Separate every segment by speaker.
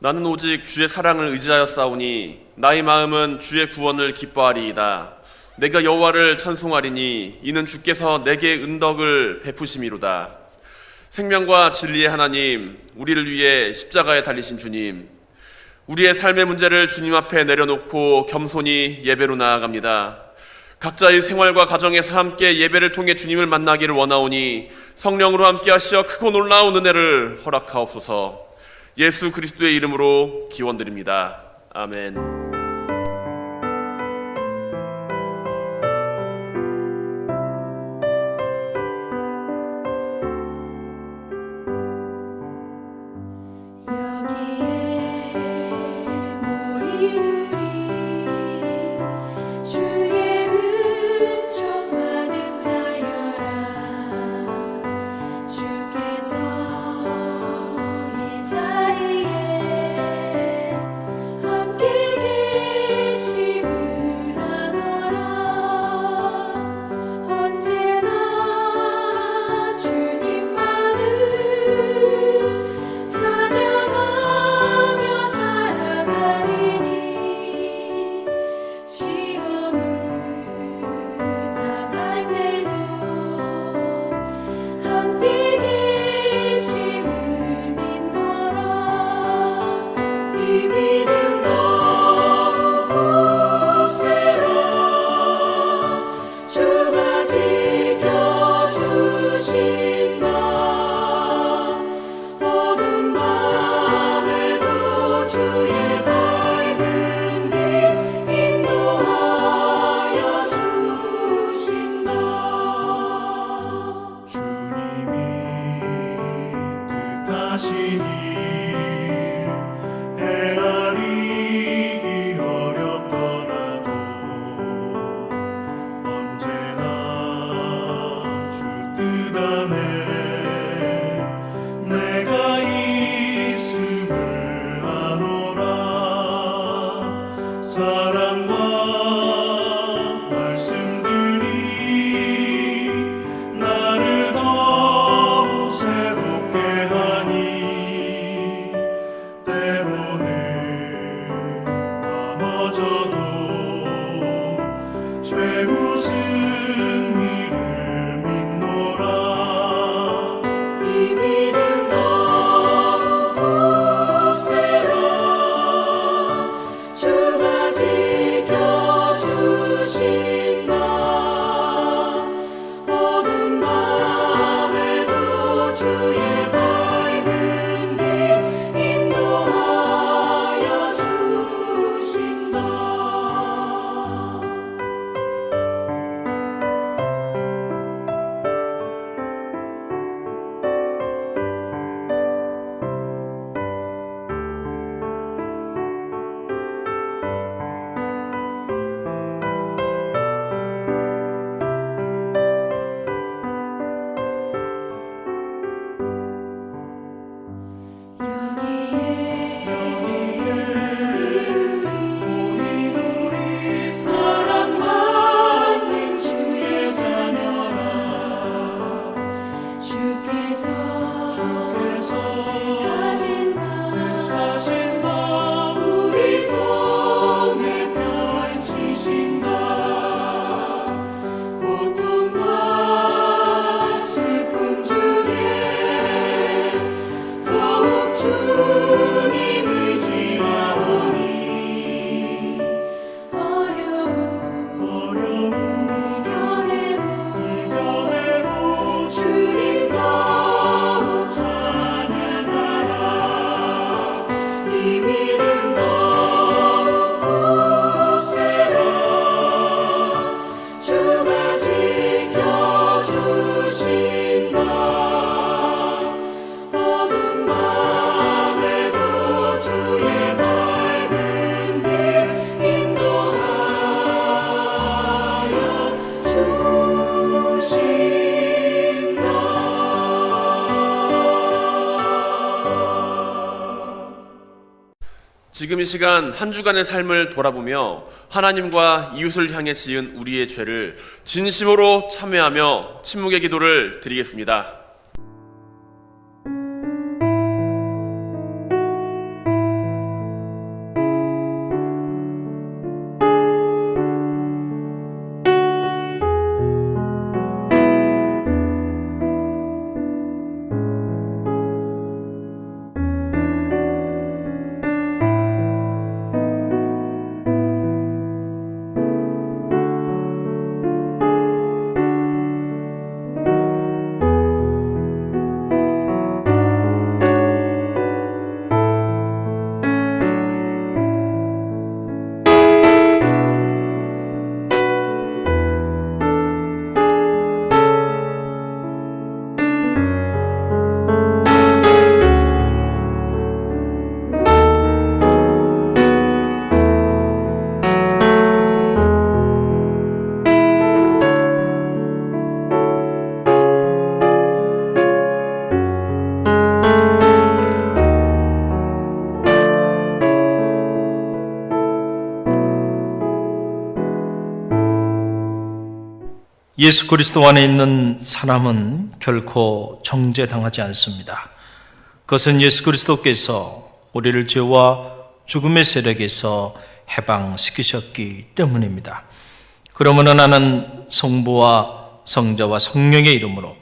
Speaker 1: 나는 오직 주의 사랑을 의지하여 싸우니 나의 마음은 주의 구원을 기뻐하리이다. 내가 여호와를 찬송하리니 이는 주께서 내게 은덕을 베푸심이로다. 생명과 진리의 하나님, 우리를 위해 십자가에 달리신 주님, 우리의 삶의 문제를 주님 앞에 내려놓고 겸손히 예배로 나아갑니다. 각자의 생활과 가정에서 함께 예배를 통해 주님을 만나기를 원하오니 성령으로 함께 하시어 크고 놀라운 은혜를 허락하옵소서. 예수 그리스도의 이름으로 기원드립니다. 아멘. 지금 이 시간 한 주간의 삶을 돌아보며 하나님과 이웃을 향해 지은 우리의 죄를 진심으로 참회하며 침묵의 기도를 드리겠습니다.
Speaker 2: 예수 그리스도 안에 있는 사람은 결코 정죄당하지 않습니다. 그것은 예수 그리스도께서 우리를 죄와 죽음의 세력에서 해방시키셨기 때문입니다. 그러므로 나는 성부와 성자와 성령의 이름으로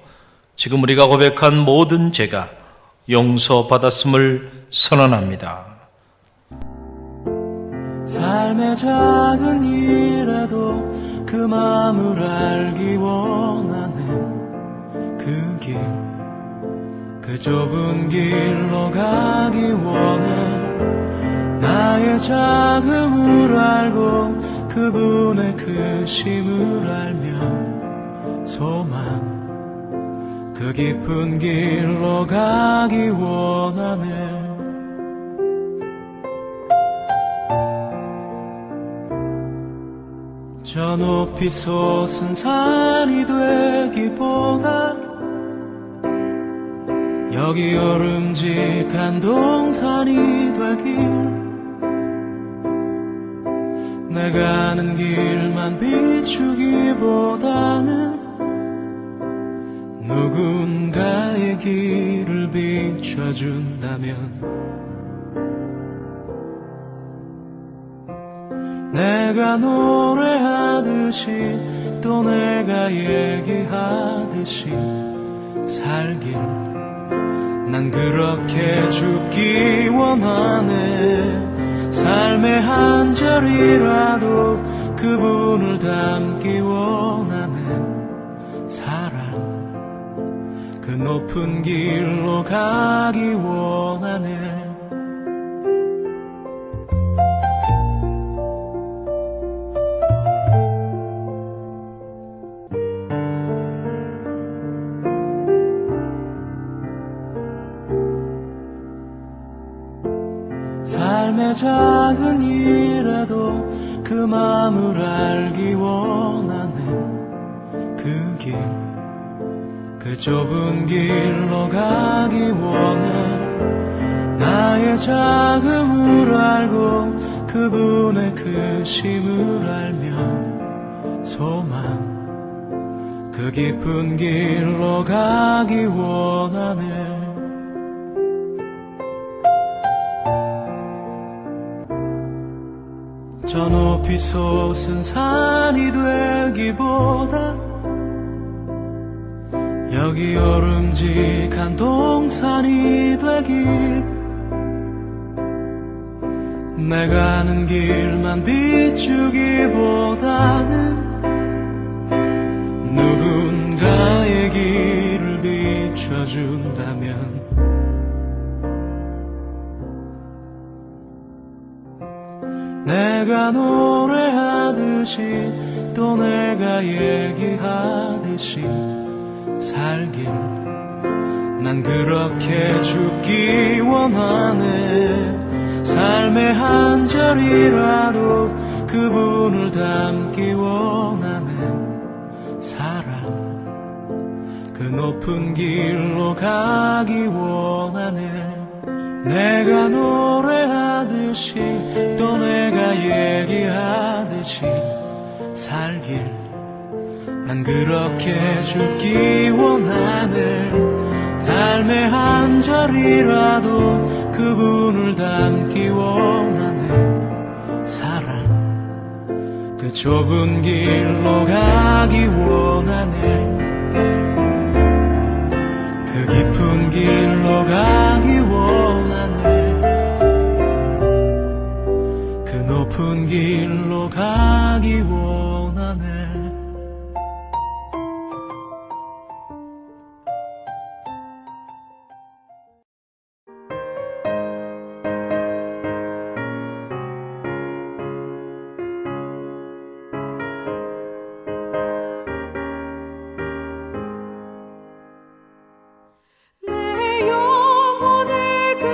Speaker 2: 지금 우리가 고백한 모든 죄가 용서받았음을 선언합니다.
Speaker 3: 삶의 작은 일에도 그 마음을 알기 원하네. 그 길, 그 좁은 길로 가기 원해. 나의 작음을 알고 그분의 크심을 알며 소망, 그 깊은 길로 가기 원하네. 저 높이 솟은 산이 되기보다 여기 오름직한 동산이 되길, 내가 아는 길만 비추기보다는 누군가의 길을 비춰준다면 내가 노래하듯이 또 내가 얘기하듯이 살길, 난 그렇게 죽기 원하네. 삶의 한 절이라도 그분을 닮기 원하네. 사랑, 그 높은 길로 가기 원하네. 삶의 작은 일에도 그 마음을 알기 원하네. 그 길, 그 좁은 길로 가기 원해. 나의 작음을 알고 그분의 크심을 알며 소망, 그 깊은 길로 가기 원하네. 저 높이 솟은 산이 되기보다 여기 오름직한 동산이 되길, 내가 아는 길만 비추기보다는 누군가의 길을 비춰준다면 내가 노래하듯이 또 내가 얘기하듯이 살길, 난 그렇게 죽기 원하네. 삶의 한 절이라도 그분을 닮기 원하네. 사랑, 그 높은 길로 가기 원하네. 내가 노래하듯이 또 내가 얘기하듯이 살길, 난 그렇게 죽기 원하네. 삶의 한 절이라도 그분을 닮기 원하네. 사랑, 그 좁은 길로 가기 원하네. 그 깊은 길로 가기 원하네. 그 높은 길로 가기 원하네.
Speaker 4: 내 영혼의 그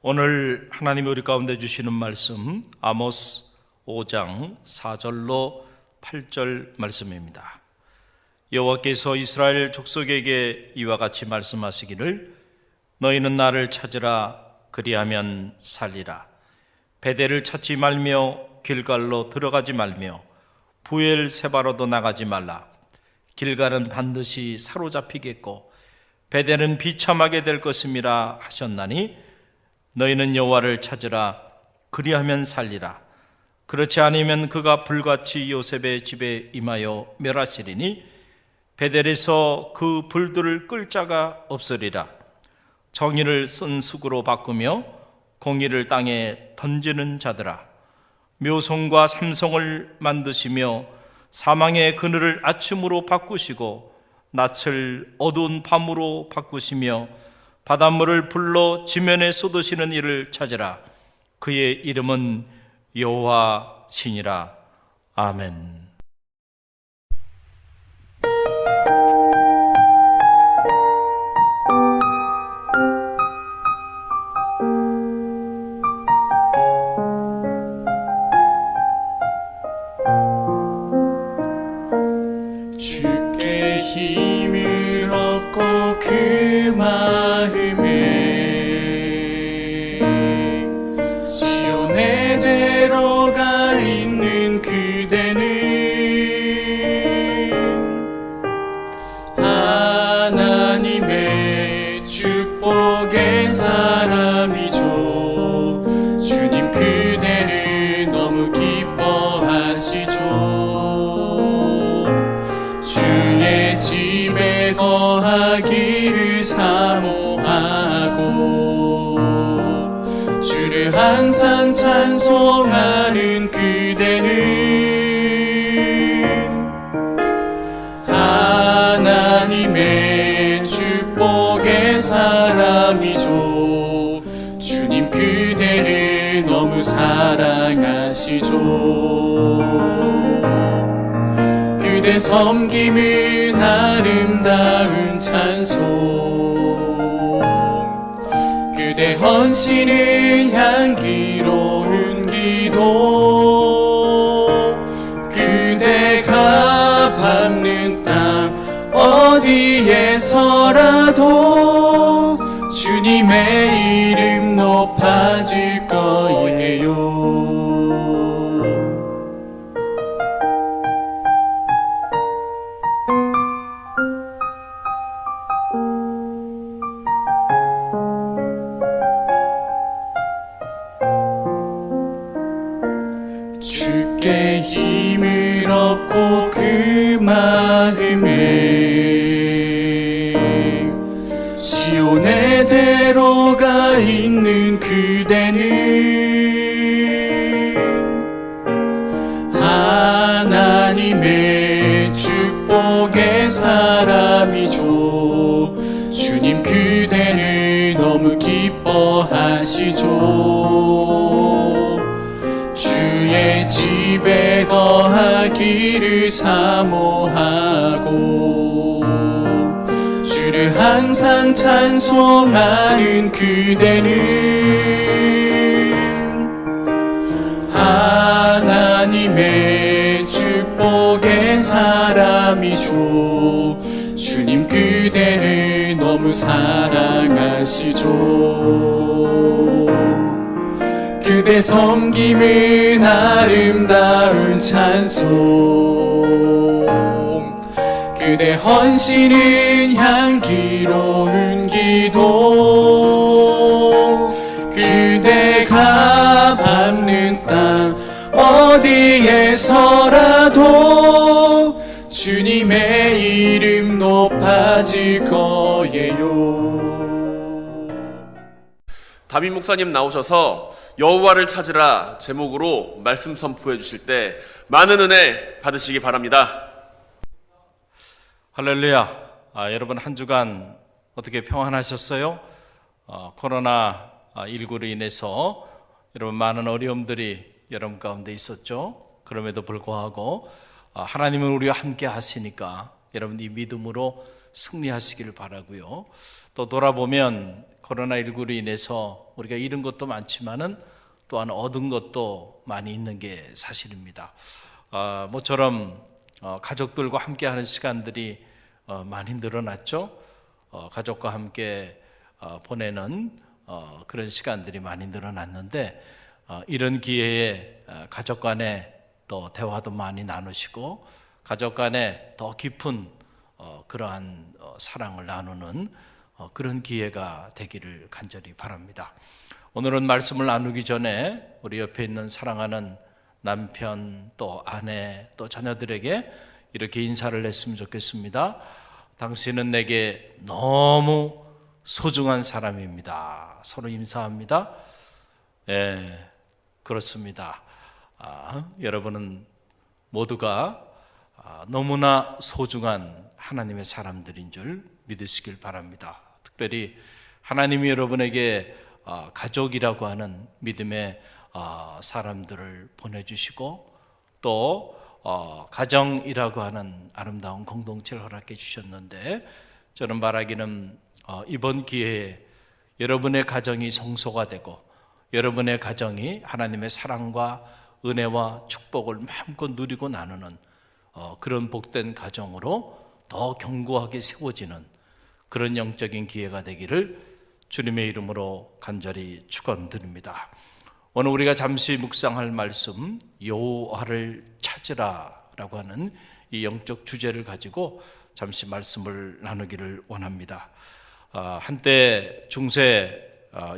Speaker 2: 오늘 하나님이 우리 가운데 주시는 말씀 아모스 5장 4절로 8절 말씀입니다. 여호와께서 이스라엘 족속에게 이와 같이 말씀하시기를 너희는 나를 찾으라 그리하면 살리라. 베델을 찾지 말며 길갈로 들어가지 말며 부엘세바로도 나가지 말라. 길갈은 반드시 사로잡히겠고 베델은 비참하게 될 것임이라 하셨나니 너희는 여호와를 찾으라 그리하면 살리라. 그렇지 않으면 그가 불같이 요셉의 집에 임하여 멸하시리니 베델에서 그 불들을 끌 자가 없으리라. 정의를 쓴 수구로 바꾸며 공의를 땅에 던지는 자들아, 묘송과 삼송을 만드시며 사망의 그늘을 아침으로 바꾸시고 낯을 어두운 밤으로 바꾸시며 바닷물을 불러 지면에 쏟으시는 이를 찾으라. 그의 이름은 여호와시니라. 아멘.
Speaker 3: 주께 힘을 얻고 그 마음에 시온의 항상 찬송하는 그대는 하나님의 축복의 사람이죠. 주님 그대를 너무 사랑하시죠. 그대 섬김은 아름다운 찬송, 그대 헌신은 향기로운 기도. 그대가 밟는 땅 어디에서라도 주님의 이름 높아질 거예요. 주께 힘을 얻고 그 마음에 시온의 대로가 있는 그대는 하나님의 축복의 사람이죠. 주님 그대를 너무 기뻐하시죠. 주의 집에 거하기를 사모하고 주를 항상 찬송하는 그대는 하나님의 축복의 사람이죠. 주님 그대를 너무 사랑하시죠. 그대 섬김은 아름다운 찬송, 그대 헌신은 향기로운 기도. 그대가 밟는 땅 어디에서라도 주님의 이름 높아질 거예요.
Speaker 1: 다빈 목사님 나오셔서 여호와를 찾으라 제목으로 말씀 선포해 주실 때 많은 은혜 받으시기 바랍니다.
Speaker 2: 할렐루야. 여러분 한 주간 어떻게 평안하셨어요? 코로나19로 인해서 여러분 많은 어려움들이 여러분 가운데 있었죠. 그럼에도 불구하고 하나님은 우리와 함께 하시니까 여러분 이 믿음으로 승리하시기를 바라고요. 또 돌아보면 코로나19로 인해서 우리가 잃은 것도 많지만은 또한 얻은 것도 많이 있는 게 사실입니다. 모처럼 가족들과 함께하는 시간들이 많이 늘어났죠. 가족과 함께 보내는 그런 시간들이 많이 늘어났는데 이런 기회에 가족 간에 또 대화도 많이 나누시고 가족 간에 더 깊은 그러한 사랑을 나누는 그런 기회가 되기를 간절히 바랍니다. 오늘은 말씀을 나누기 전에 우리 옆에 있는 사랑하는 남편 또 아내 또 자녀들에게 이렇게 인사를 했으면 좋겠습니다. 당신은 내게 너무 소중한 사람입니다. 서로 인사합니다. 그렇습니다. 여러분은 모두가 너무나 소중한 하나님의 사람들인 줄 믿으시길 바랍니다. 특별히 하나님이 여러분에게 가족이라고 하는 믿음의 사람들을 보내주시고 또 가정이라고 하는 아름다운 공동체를 허락해 주셨는데 저는 말하기는 이번 기회에 여러분의 가정이 성소가 되고 여러분의 가정이 하나님의 사랑과 은혜와 축복을 마음껏 누리고 나누는 그런 복된 가정으로 더 견고하게 세워지는 그런 영적인 기회가 되기를 주님의 이름으로 간절히 축원드립니다. 오늘 우리가 잠시 묵상할 말씀 여호와를 찾으라라고 하는 이 영적 주제를 가지고 잠시 말씀을 나누기를 원합니다. 한때 중세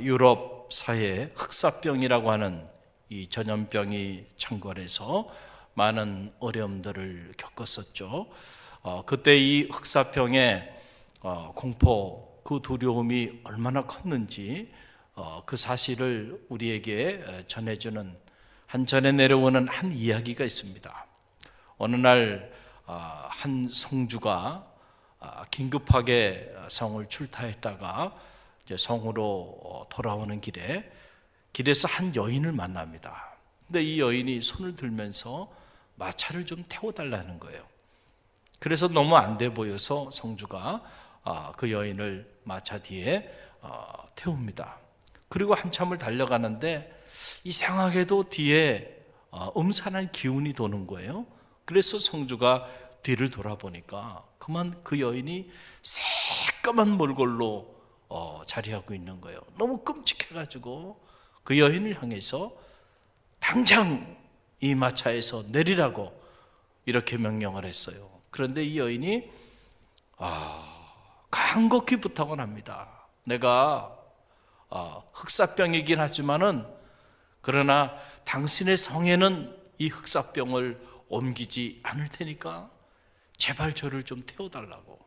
Speaker 2: 유럽 사회에 흑사병이라고 하는 이 전염병이 창궐해서 많은 어려움들을 겪었었죠. 그때 이 흑사병의 공포, 그 두려움이 얼마나 컸는지 그 사실을 우리에게 전해주는 한 전에 내려오는 한 이야기가 있습니다. 어느 날 한 성주가 긴급하게 성을 출타했다가 이제 성으로 돌아오는 길에서 한 여인을 만납니다. 근데 이 여인이 손을 들면서 마차를 좀 태워달라는 거예요. 그래서 너무 안 돼 보여서 성주가 그 여인을 마차 뒤에 태웁니다. 그리고 한참을 달려가는데 이상하게도 뒤에 음산한 기운이 도는 거예요. 그래서 성주가 뒤를 돌아보니까 그만 그 여인이 새까만 몰골로 자리하고 있는 거예요. 너무 끔찍해가지고 그 여인을 향해서 당장 이 마차에서 내리라고 이렇게 명령을 했어요. 그런데 이 여인이 간곡히 부탁을 합니다. 내가 흑사병이긴 하지만은 그러나 당신의 성에는 이 흑사병을 옮기지 않을 테니까 제발 저를 좀 태워달라고.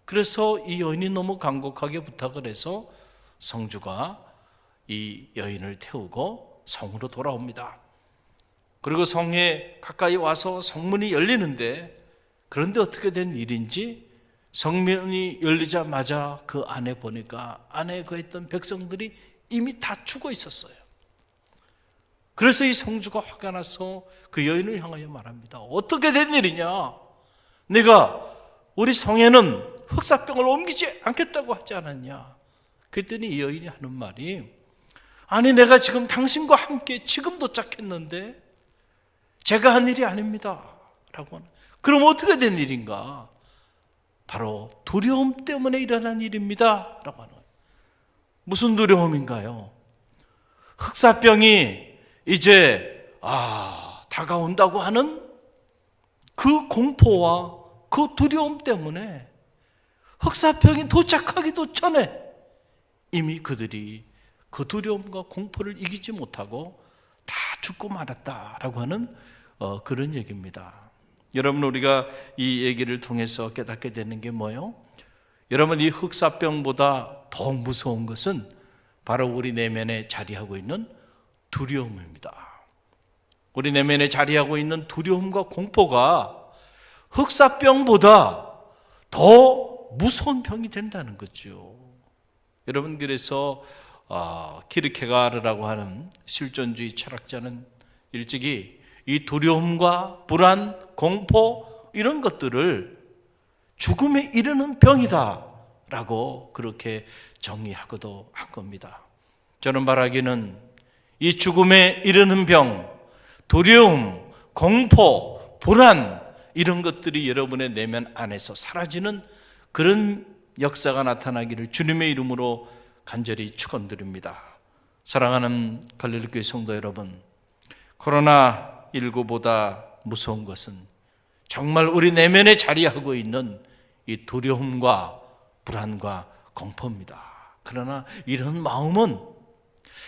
Speaker 2: 그래서 이 여인이 너무 간곡하게 부탁을 해서 성주가 이 여인을 태우고 성으로 돌아옵니다. 그리고 성에 가까이 와서 성문이 열리는데, 그런데 어떻게 된 일인지 성문이 열리자마자 그 안에 보니까 안에 거했던 백성들이 이미 다 죽어 있었어요. 그래서 이 성주가 화가 나서 그 여인을 향하여 말합니다. 어떻게 된 일이냐? 내가 우리 성에는 흑사병을 옮기지 않겠다고 하지 않았냐? 그랬더니 이 여인이 하는 말이, 아니 내가 지금 당신과 함께 지금 도착했는데 제가 한 일이 아닙니다 라고 하는. 그럼 어떻게 된 일인가? 바로 두려움 때문에 일어난 일입니다 라고 하는. 무슨 두려움인가요? 흑사병이 이제 다가온다고 하는 그 공포와 그 두려움 때문에 흑사병이 도착하기도 전에 이미 그들이 그 두려움과 공포를 이기지 못하고 다 죽고 말았다라고 하는 그런 얘기입니다. 여러분, 우리가 이 얘기를 통해서 깨닫게 되는 게 뭐예요? 여러분, 이 흑사병보다 더 무서운 것은 바로 우리 내면에 자리하고 있는 두려움입니다. 우리 내면에 자리하고 있는 두려움과 공포가 흑사병보다 더 무서운 병이 된다는 거죠. 여러분, 그래서 키르케가르라고 하는 실존주의 철학자는 일찍이 이 두려움과 불안, 공포 이런 것들을 죽음에 이르는 병이다 라고 그렇게 정의하고도 한 겁니다. 저는 바라기는 이 죽음에 이르는 병, 두려움, 공포, 불안 이런 것들이 여러분의 내면 안에서 사라지는 그런 역사가 나타나기를 주님의 이름으로 간절히 축원드립니다. 사랑하는 갈릴리교회 성도 여러분, 코로나19보다 무서운 것은 정말 우리 내면에 자리하고 있는 이 두려움과 불안과 공포입니다. 그러나 이런 마음은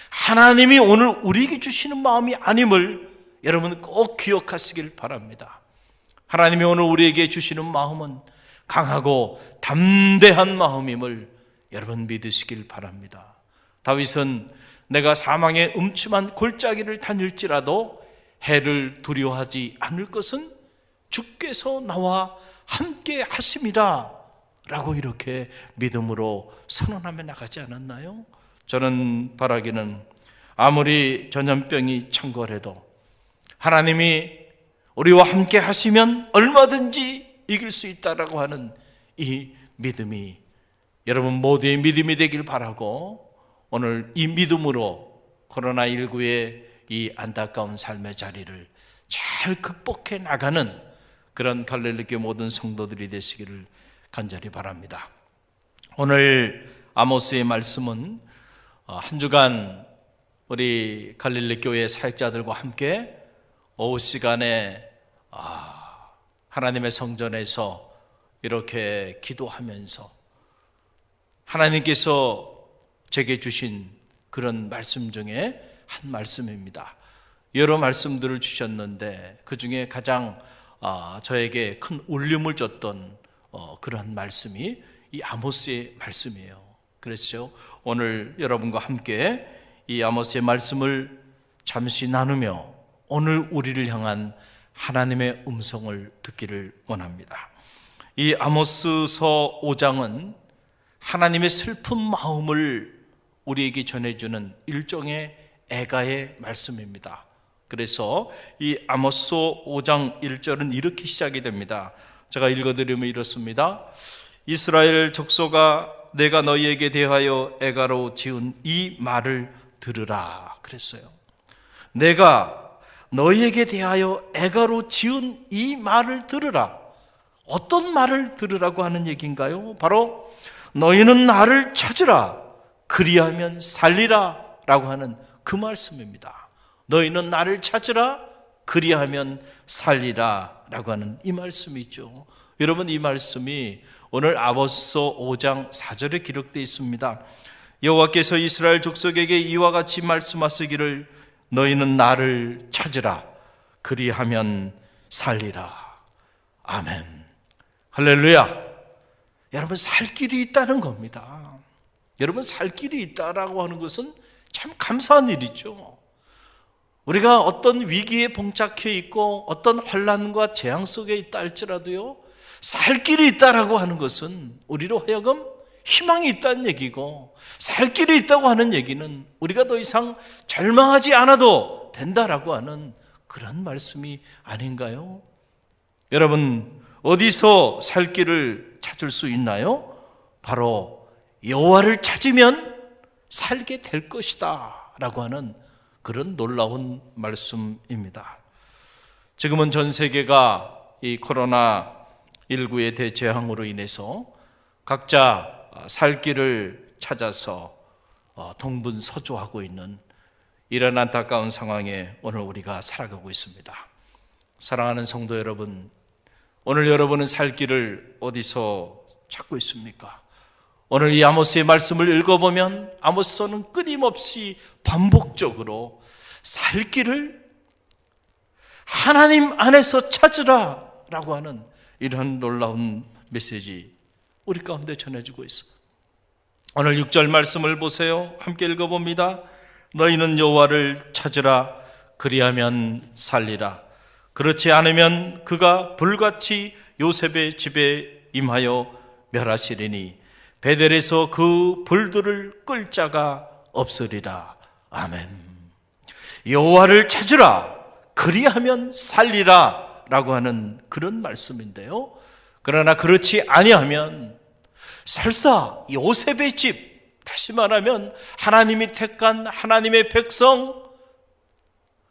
Speaker 2: 하나님이 오늘 우리에게 주시는 마음이 아님을 여러분 꼭 기억하시길 바랍니다. 하나님이 오늘 우리에게 주시는 마음은 강하고 담대한 마음임을 여러분 믿으시길 바랍니다. 다윗은 내가 사망의 음침한 골짜기를 다닐지라도 해를 두려워하지 않을 것은 주께서 나와 함께 하심이라 라고 이렇게 믿음으로 선언하며 나가지 않았나요? 저는 바라기는 아무리 전염병이 창궐해도 하나님이 우리와 함께 하시면 얼마든지 이길 수 있다라고 하는 이 믿음이 여러분 모두의 믿음이 되길 바라고, 오늘 이 믿음으로 코로나19의 이 안타까운 삶의 자리를 잘 극복해 나가는 그런 갈릴리교회 모든 성도들이 되시기를 간절히 바랍니다. 오늘 아모스의 말씀은 한 주간 우리 갈릴리교회 사역자들과 함께 오후 시간에 하나님의 성전에서 이렇게 기도하면서 하나님께서 제게 주신 그런 말씀 중에 한 말씀입니다. 여러 말씀들을 주셨는데 그 중에 가장 저에게 큰 울림을 줬던 그런 말씀이 이 아모스의 말씀이에요. 그래서 오늘 여러분과 함께 이 아모스의 말씀을 잠시 나누며 오늘 우리를 향한 하나님의 음성을 듣기를 원합니다. 이 아모스서 5장은 하나님의 슬픈 마음을 우리에게 전해주는 일종의 애가의 말씀입니다. 그래서 이 아모스 5장 1절은 이렇게 시작이 됩니다. 제가 읽어드리면 이렇습니다. 이스라엘 족속아, 내가 너희에게 대하여 애가로 지은 이 말을 들으라 그랬어요. 내가 너희에게 대하여 애가로 지은 이 말을 들으라. 어떤 말을 들으라고 하는 얘기인가요? 바로 너희는 나를 찾으라, 그리하면 살리라 라고 하는 그 말씀입니다. 너희는 나를 찾으라, 그리하면 살리라 라고 하는 이 말씀이죠. 여러분, 이 말씀이 오늘 아모스 5장 4절에 기록되어 있습니다. 여호와께서 이스라엘 족속에게 이와 같이 말씀하시기를 너희는 나를 찾으라, 그리하면 살리라. 아멘. 할렐루야. 여러분, 살 길이 있다는 겁니다. 여러분, 살 길이 있다라고 하는 것은 참 감사한 일이죠. 우리가 어떤 위기에 봉착해 있고 어떤 환난과 재앙 속에 있다 할지라도요, 살 길이 있다라고 하는 것은 우리로 하여금 희망이 있다는 얘기고, 살 길이 있다고 하는 얘기는 우리가 더 이상 절망하지 않아도 된다라고 하는 그런 말씀이 아닌가요? 여러분, 어디서 살 길을 찾을 수 있나요? 바로 여호와를 찾으면 살게 될 것이다 라고 하는 그런 놀라운 말씀입니다. 지금은 전 세계가 이 코로나19의 대재앙으로 인해서 각자 살 길을 찾아서 동분서주하고 있는 이런 안타까운 상황에 오늘 우리가 살아가고 있습니다. 사랑하는 성도 여러분, 오늘 여러분은 살 길을 어디서 찾고 있습니까? 오늘 이 아모스의 말씀을 읽어보면 아모스서는 끊임없이 반복적으로 살 길을 하나님 안에서 찾으라 라고 하는 이런 놀라운 메시지 우리 가운데 전해지고 있어요. 오늘 6절 말씀을 보세요. 함께 읽어봅니다. 너희는 여호와를 찾으라, 그리하면 살리라. 그렇지 않으면 그가 불같이 요셉의 집에 임하여 멸하시리니 베델에서 그 불들을 끌 자가 없으리라. 아멘. 여호와를 찾으라, 그리하면 살리라 라고 하는 그런 말씀인데요, 그러나 그렇지 아니하면 설사 요셉의 집, 다시 말하면 하나님이 택한 하나님의 백성,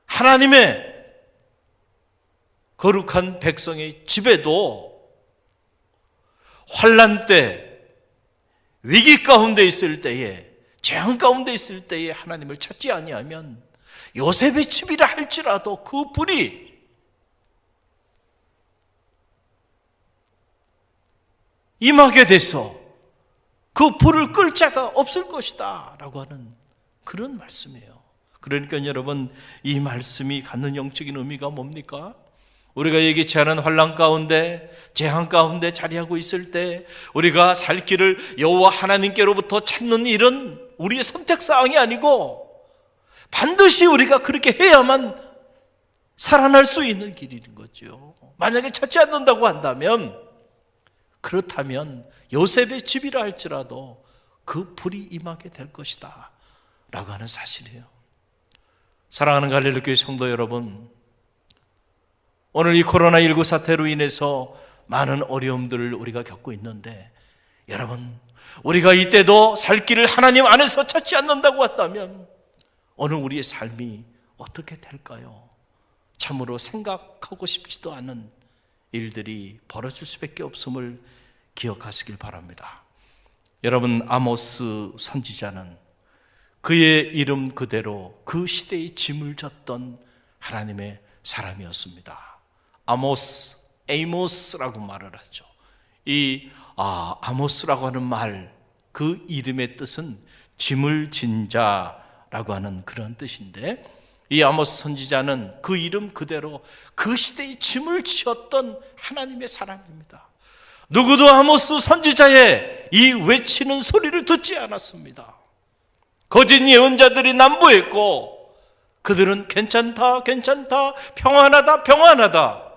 Speaker 2: 하나님의 거룩한 백성의 집에도 환난 때, 위기 가운데 있을 때에, 재앙 가운데 있을 때에 하나님을 찾지 아니하면 요셉의 집이라 할지라도 그 불이 임하게 돼서 그 불을 끌 자가 없을 것이다 라고 하는 그런 말씀이에요. 그러니까 여러분, 이 말씀이 갖는 영적인 의미가 뭡니까? 우리가 예기치 않은 환난 가운데, 재앙 가운데 자리하고 있을 때 우리가 살 길을 여호와 하나님께로부터 찾는 일은 우리의 선택사항이 아니고 반드시 우리가 그렇게 해야만 살아날 수 있는 길인 거죠. 만약에 찾지 않는다고 한다면, 그렇다면 요셉의 집이라 할지라도 그 불이 임하게 될 것이다 라고 하는 사실이에요. 사랑하는 갈릴리 교회 성도 여러분, 오늘 이 코로나19 사태로 인해서 많은 어려움들을 우리가 겪고 있는데, 여러분, 우리가 이때도 살 길을 하나님 안에서 찾지 않는다고 한다면 오늘 우리의 삶이 어떻게 될까요? 참으로 생각하고 싶지도 않은 일들이 벌어질 수밖에 없음을 기억하시길 바랍니다. 여러분, 아모스 선지자는 그의 이름 그대로 그 시대의 짐을 졌던 하나님의 사람이었습니다. 아모스, 에이모스라고 말을 하죠. 이 아모스라고 하는 말, 그 이름의 뜻은 짐을 진 자라고 하는 그런 뜻인데, 이 아모스 선지자는 그 이름 그대로 그 시대의 짐을 지었던 하나님의 사람입니다. 누구도 아모스 선지자의 이 외치는 소리를 듣지 않았습니다. 거짓 예언자들이 난무했고 그들은 괜찮다, 괜찮다, 평안하다, 평안하다,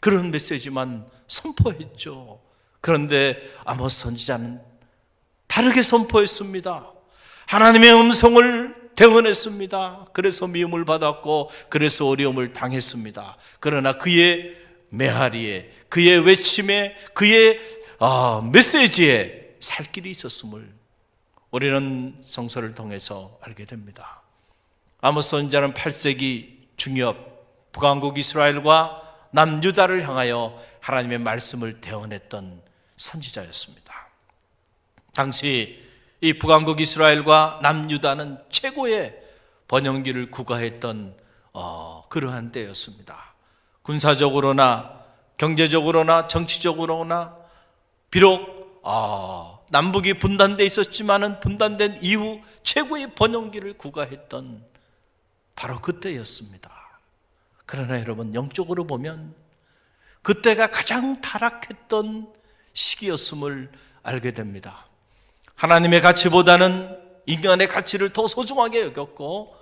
Speaker 2: 그런 메시지만 선포했죠. 그런데 아모스 선지자는 다르게 선포했습니다. 하나님의 음성을 대언했습니다. 그래서 미움을 받았고 그래서 어려움을 당했습니다. 그러나 그의 메아리에, 그의 외침에, 그의 메시지에 살 길이 있었음을 우리는 성서를 통해서 알게 됩니다. 아모스 선지자는 8세기 중엽 북왕국 이스라엘과 남유다를 향하여 하나님의 말씀을 대언했던 선지자였습니다. 당시 이 북왕국 이스라엘과 남유다는 최고의 번영기를 구가했던 그러한 때였습니다. 군사적으로나 경제적으로나 정치적으로나 비록 남북이 분단돼 있었지만은 분단된 이후 최고의 번영기를 구가했던 바로 그때였습니다. 그러나 여러분, 영적으로 보면 그때가 가장 타락했던 시기였음을 알게 됩니다. 하나님의 가치보다는 인간의 가치를 더 소중하게 여겼고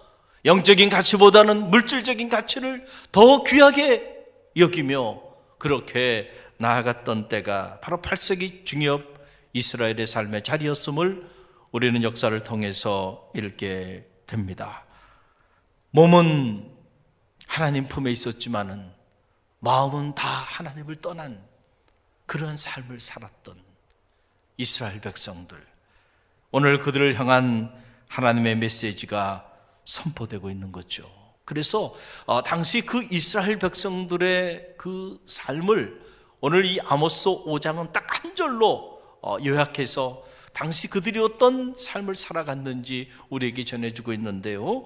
Speaker 2: 영적인 가치보다는 물질적인 가치를 더 귀하게 여기며 그렇게 나아갔던 때가 바로 8세기 중엽 이스라엘의 삶의 자리였음을 우리는 역사를 통해서 읽게 됩니다. 몸은 하나님 품에 있었지만은 마음은 다 하나님을 떠난 그런 삶을 살았던 이스라엘 백성들, 오늘 그들을 향한 하나님의 메시지가 선포되고 있는 거죠. 그래서 당시 그 이스라엘 백성들의 그 삶을 오늘 이 아모스 5장은 딱 한 절로 요약해서 당시 그들이 어떤 삶을 살아갔는지 우리에게 전해주고 있는데요.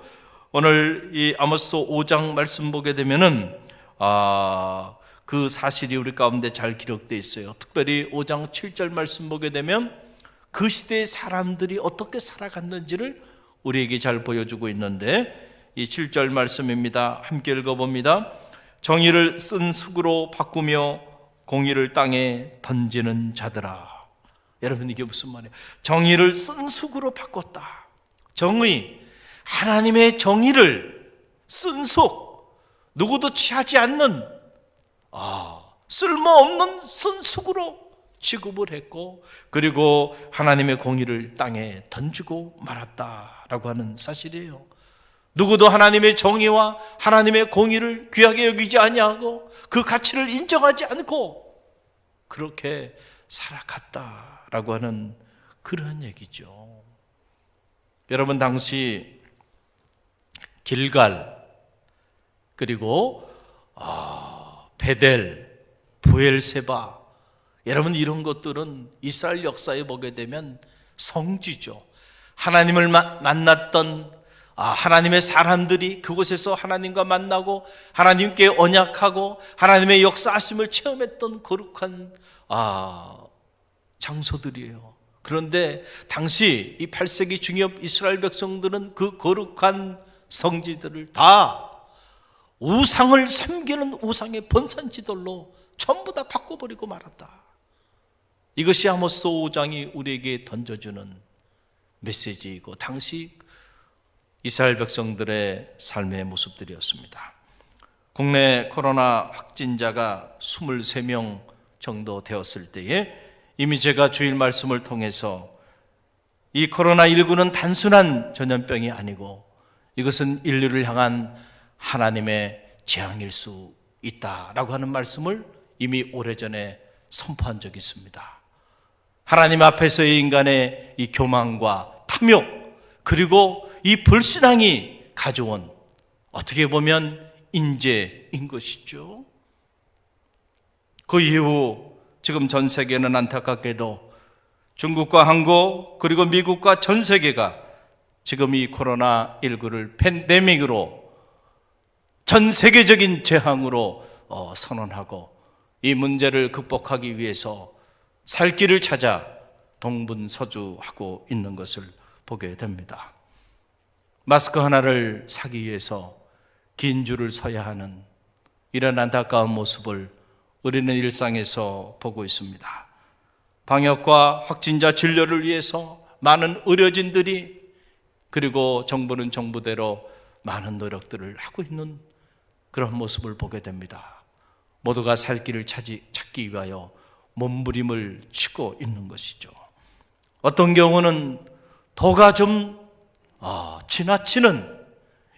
Speaker 2: 오늘 이 아모스 5장 말씀 보게 되면은 그 사실이 우리 가운데 잘 기록되어 있어요. 특별히 5장 7절 말씀 보게 되면 그 시대의 사람들이 어떻게 살아갔는지를 우리에게 잘 보여주고 있는데, 이 7절 말씀입니다. 함께 읽어봅니다. 정의를 쓴 흙으로 바꾸며 공의를 땅에 던지는 자들아. 여러분, 이게 무슨 말이에요? 정의를 쓴 흙으로 바꿨다. 정의, 하나님의 정의를 쓴 흙, 누구도 취하지 않는 쓸모없는 쓴 흙으로 취급을 했고, 그리고 하나님의 공의를 땅에 던지고 말았다라고 하는 사실이에요. 누구도 하나님의 정의와 하나님의 공의를 귀하게 여기지 아니하고 그 가치를 인정하지 않고 그렇게 살아갔다라고 하는 그런 얘기죠. 여러분, 당시 길갈, 그리고 베델, 부엘세바, 여러분, 이런 것들은 이스라엘 역사에 보게 되면 성지죠. 하나님을 만났던 하나님의 사람들이 그곳에서 하나님과 만나고 하나님께 언약하고 하나님의 역사하심을 체험했던 거룩한 장소들이에요. 그런데 당시 이 8세기 중엽 이스라엘 백성들은 그 거룩한 성지들을 다 우상을 섬기는 우상의 번산지들로 전부 다 바꿔버리고 말았다. 이것이 아모스 5장이 우리에게 던져주는 메시지이고 당시 이스라엘 백성들의 삶의 모습들이었습니다. 국내 코로나 확진자가 23명 정도 되었을 때에 이미 제가 주일 말씀을 통해서 이 코로나19는 단순한 전염병이 아니고 이것은 인류를 향한 하나님의 재앙일 수 있다라고 하는 말씀을 이미 오래전에 선포한 적이 있습니다. 하나님 앞에서의 인간의 이 교만과 탐욕, 그리고 이 불신앙이 가져온 어떻게 보면 인재인 것이죠. 그 이후 지금 전 세계는 안타깝게도 중국과 한국 그리고 미국과 전 세계가 지금 이 코로나19를 팬데믹으로 전 세계적인 재앙으로 선언하고 이 문제를 극복하기 위해서 살 길을 찾아 동분서주하고 있는 것을 보게 됩니다. 마스크 하나를 사기 위해서 긴 줄을 서야 하는 이런 안타까운 모습을 우리는 일상에서 보고 있습니다. 방역과 확진자 진료를 위해서 많은 의료진들이, 그리고 정부는 정부대로 많은 노력들을 하고 있는 그런 모습을 보게 됩니다. 모두가 살 길을 찾기 위하여 몸부림을 치고 있는 것이죠. 어떤 경우는 도가 좀 지나치는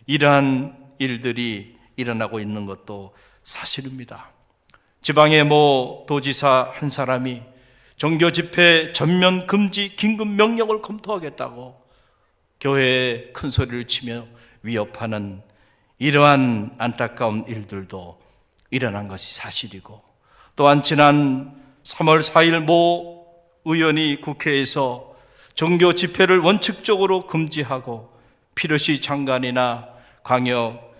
Speaker 2: 이러한 일들이 일어나고 있는 것도 사실입니다. 지방의 모 도지사 한 사람이 종교 집회 전면 금지 긴급 명령을 검토하겠다고 교회에 큰 소리를 치며 위협하는 이러한 안타까운 일들도 일어난 것이 사실이고, 또한 지난 3월 4일 모 의원이 국회에서 종교 집회를 원칙적으로 금지하고 필요시 장관이나 광역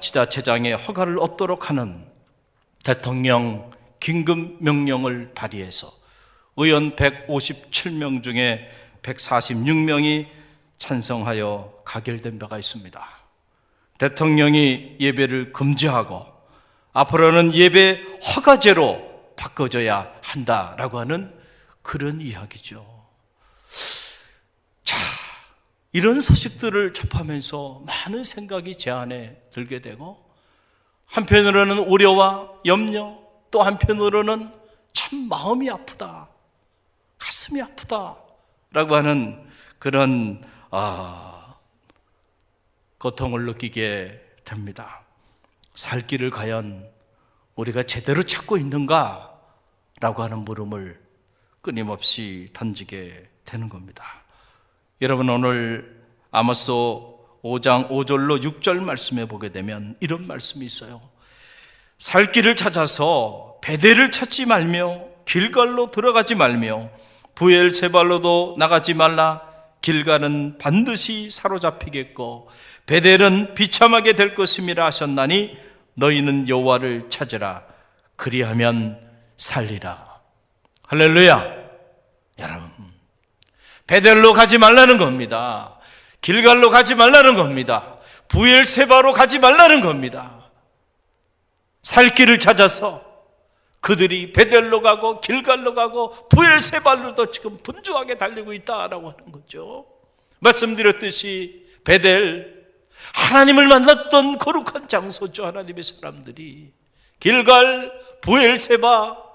Speaker 2: 지자체장의 허가를 얻도록 하는 대통령 긴급 명령을 발의해서 의원 157명 중에 146명이 찬성하여 가결된 바가 있습니다. 대통령이 예배를 금지하고 앞으로는 예배 허가제로 바꿔줘야 한다라고 하는 그런 이야기죠. 자, 이런 소식들을 접하면서 많은 생각이 제 안에 들게 되고, 한편으로는 우려와 염려, 또 한편으로는 참 마음이 아프다, 가슴이 아프다라고 하는 그런 고통을 느끼게 됩니다. 살 길을 과연 우리가 제대로 찾고 있는가? 라고 하는 물음을 끊임없이 던지게 되는 겁니다. 여러분, 오늘 아모스 5장 5절로 6절 말씀에 보게 되면 이런 말씀이 있어요. 살 길을 찾아서 베델을 찾지 말며 길갈로 들어가지 말며 브엘세발로도 나가지 말라. 길갈은 반드시 사로잡히겠고 베델은 비참하게 될 것임이라 하셨나니 너희는 여호와를 찾으라. 그리하면 살리라. 할렐루야. 여러분, 베델로 가지 말라는 겁니다. 길갈로 가지 말라는 겁니다. 브엘세바로 가지 말라는 겁니다. 살 길을 찾아서 그들이 베델로 가고 길갈로 가고 브엘세바로도 지금 분주하게 달리고 있다라고 하는 거죠. 말씀드렸듯이 베델, 하나님을 만났던 거룩한 장소죠. 하나님의 사람들이. 길갈, 브엘세바,